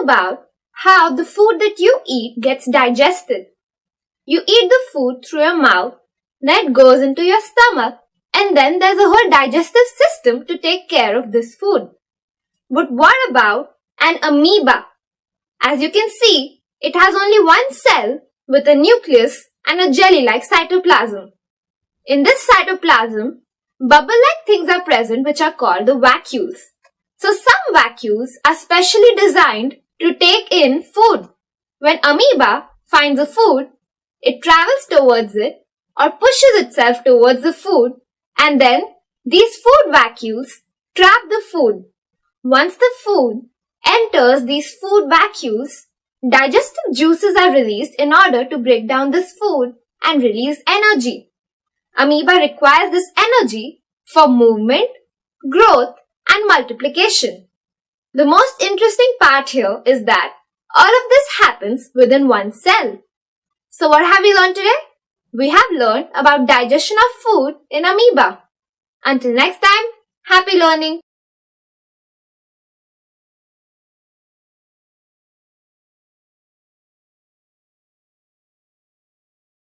about how the food that you eat gets digested. You eat the food through your mouth, then it goes into your stomach, and then there's a whole digestive system to take care of this food. But what about an amoeba? As you can see, it has only one cell with a nucleus and a jelly-like cytoplasm. In this cytoplasm, bubble-like things are present which are called the vacuoles. So some vacuoles are specially designed to take in food. When amoeba finds a food, it travels towards it or pushes itself towards the food, and then these food vacuoles trap the food. Once the food enters these food vacuoles, digestive juices are released in order to break down this food and release energy. Amoeba requires this energy for movement, growth, and multiplication. The most interesting part here is that all of this happens within one cell. So what have we learned today? We have learned about digestion of food in amoeba. Until next time, happy learning!